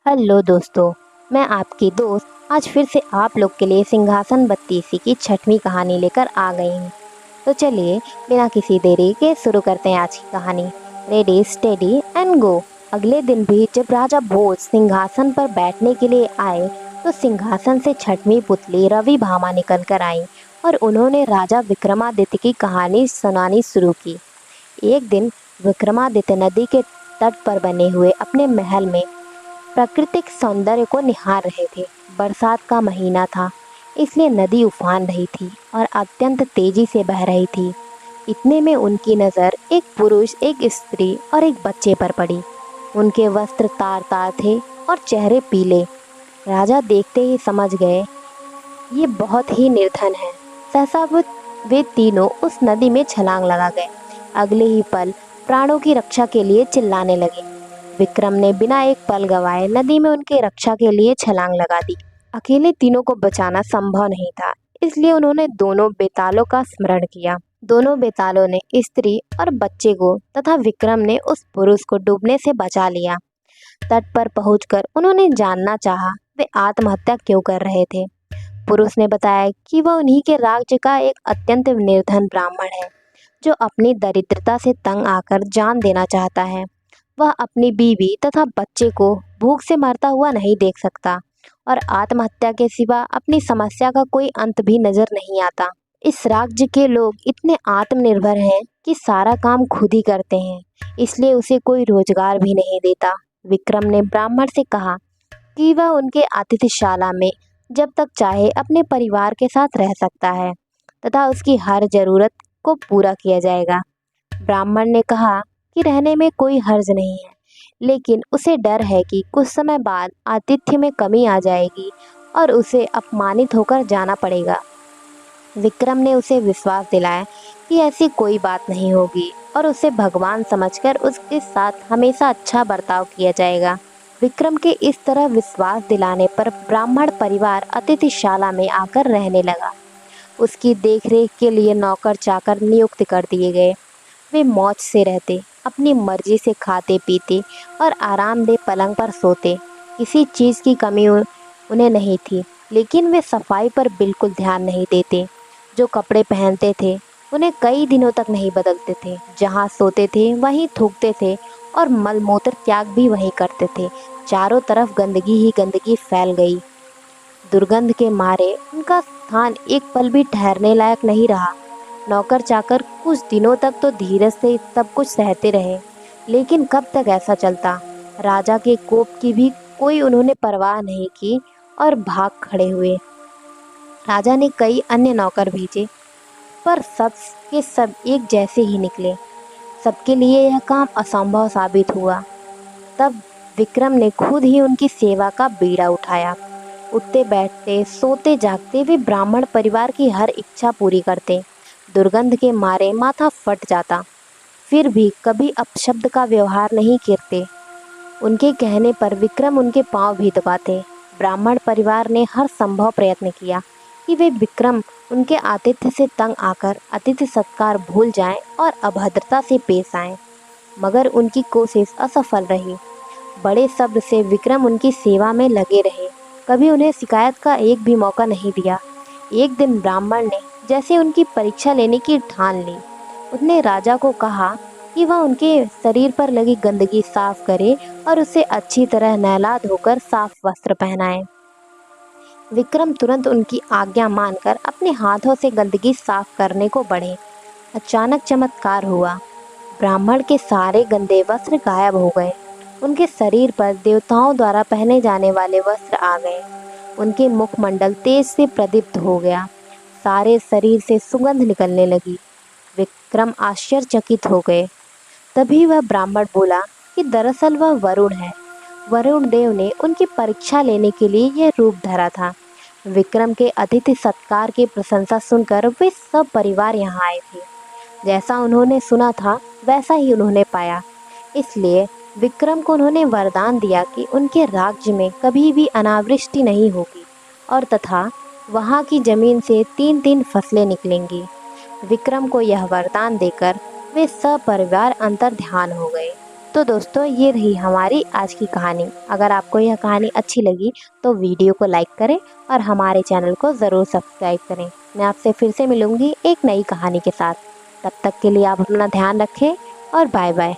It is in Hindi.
हेलो दोस्तों। मैं आपकी दोस्त आज फिर से आप लोग के लिए सिंहासन बत्तीसी की छठवीं कहानी लेकर आ गई हूँ। तो चलिए बिना किसी देरी के शुरू करते हैं आज की कहानी। Ready steady and go. अगले दिन भी जब राजा भोज सिंहासन पर बैठने के लिए आए तो सिंहासन से छठवीं पुतली रवि भामा निकल कर आई और उन्होंने राजा विक्रमादित्य की कहानी सुनानी शुरू की। एक दिन विक्रमादित्य नदी के तट पर बने हुए अपने महल में प्राकृतिक सौंदर्य को निहार रहे थे। बरसात का महीना था, इसलिए नदी उफान रही थी और अत्यंत तेजी से बह रही थी। इतने में उनकी नज़र एक पुरुष, एक स्त्री और एक बच्चे पर पड़ी। उनके वस्त्र तार तार थे और चेहरे पीले। राजा देखते ही समझ गए ये बहुत ही निर्धन है। सहसा वे तीनों उस नदी में छलांग लगा गए। अगले ही पल प्राणों की रक्षा के लिए चिल्लाने लगे। विक्रम ने बिना एक पल गवाए नदी में उनके रक्षा के लिए छलांग लगा दी। अकेले तीनों को बचाना संभव नहीं था, इसलिए उन्होंने दोनों बेतालों का स्मरण किया। दोनों बेतालों ने स्त्री और बच्चे को तथा विक्रम ने उस पुरुष को डूबने से बचा लिया। तट पर पहुंचकर उन्होंने जानना चाहा वे आत्महत्या क्यों कर रहे थे। पुरुष ने बताया कि वह उन्हीं के राज्य का एक अत्यंत निर्धन ब्राह्मण है जो अपनी दरिद्रता से तंग आकर जान देना चाहता है। वह अपनी बीवी तथा बच्चे को भूख से मरता हुआ नहीं देख सकता और आत्महत्या के सिवा अपनी समस्या का कोई अंत भी नजर नहीं आता। इस राज्य के लोग इतने आत्मनिर्भर हैं कि सारा काम खुद ही करते हैं, इसलिए उसे कोई रोजगार भी नहीं देता। विक्रम ने ब्राह्मण से कहा कि वह उनके अतिथिशाला में जब तक चाहे अपने परिवार के साथ रह सकता है तथा उसकी हर जरूरत को पूरा किया जाएगा। ब्राह्मण ने कहा कि रहने में कोई हर्ज नहीं है, लेकिन उसे डर है कि कुछ समय बाद आतिथ्य में कमी आ जाएगी और उसे अपमानित होकर जाना पड़ेगा। विक्रम ने उसे विश्वास दिलाया कि ऐसी कोई बात नहीं होगी और उसे भगवान समझकर उसके साथ हमेशा अच्छा बर्ताव किया जाएगा। विक्रम के इस तरह विश्वास दिलाने पर ब्राह्मण परिवार अतिथिशाला में आकर रहने लगा। उसकी देखरेख के लिए नौकर चाकर नियुक्त कर दिए गए। वे मौज से रहते, अपनी मर्जी से खाते पीते और आरामदेह पलंग पर सोते। किसी चीज़ की कमी उन्हें नहीं थी, लेकिन वे सफाई पर बिल्कुल ध्यान नहीं देते। जो कपड़े पहनते थे उन्हें कई दिनों तक नहीं बदलते थे। जहाँ सोते थे वहीं थूकते थे और मलमूत्र त्याग भी वहीं करते थे। चारों तरफ गंदगी ही गंदगी फैल गई। दुर्गंध के मारे उनका स्थान एक पल भी ठहरने लायक नहीं रहा। नौकर चाकर कुछ दिनों तक तो धीरज से सब कुछ सहते रहे, लेकिन कब तक ऐसा चलता। राजा के कोप की भी कोई उन्होंने परवाह नहीं की और भाग खड़े हुए। राजा ने कई अन्य नौकर भेजे, पर सब के सब एक जैसे ही निकले। सबके लिए यह काम असंभव साबित हुआ। तब विक्रम ने खुद ही उनकी सेवा का बीड़ा उठाया। उठते बैठते सोते जागते वे ब्राह्मण परिवार की हर इच्छा पूरी करते। दुर्गंध के मारे माथा फट जाता, फिर भी कभी अपशब्द का व्यवहार नहीं करते। उनके कहने पर विक्रम उनके पांव भी दबाते। ब्राह्मण परिवार ने हर संभव प्रयत्न किया कि वे विक्रम उनके आतिथ्य से तंग आकर अतिथि सत्कार भूल जाएं और अभद्रता से पेश आएं, मगर उनकी कोशिश असफल रही। बड़े सब्र से विक्रम उनकी सेवा में लगे रहे, कभी उन्हें शिकायत का एक भी मौका नहीं दिया। एक दिन ब्राह्मण ने जैसे उनकी परीक्षा लेने की ठान ली। उसने राजा को कहा कि वह उनके शरीर पर लगी गंदगी साफ करे और उसे अच्छी तरह नहला धोकर साफ वस्त्र पहनाए। विक्रम तुरंत उनकी आज्ञा मानकर अपने हाथों से गंदगी साफ करने को बढ़े। अचानक चमत्कार हुआ। ब्राह्मण के सारे गंदे वस्त्र गायब हो गए। उनके शरीर पर देवताओं द्वारा पहने जाने वाले वस्त्र आ गए। उनके मुखमंडल तेज से प्रदीप्त हो गया। सारे शरीर से सुगंध निकलने लगी। विक्रम आश्चर्यचकित हो गए। तभी वह ब्राह्मण बोला कि दरअसल वह वरुण है। वरुण देव ने उनकी परीक्षा लेने के लिए यह रूप धरा था। विक्रम के अतिथि सत्कार की प्रशंसा सुनकर वे सब परिवार यहाँ आए थे। जैसा उन्होंने सुना था वैसा ही उन्होंने पाया। इसलिए विक्रम को उन्होंने वरदान दिया कि उनके राज्य में कभी भी अनावृष्टि नहीं होगी और तथा वहाँ की जमीन से 3-3 फसलें निकलेंगी। विक्रम को यह वरदान देकर वे सब परिवार अंतर ध्यान हो गए। तो दोस्तों ये रही हमारी आज की कहानी। अगर आपको यह कहानी अच्छी लगी तो वीडियो को लाइक करें और हमारे चैनल को ज़रूर सब्सक्राइब करें। मैं आपसे फिर से मिलूंगी एक नई कहानी के साथ। तब तक के लिए आप अपना ध्यान रखें और बाय बाय।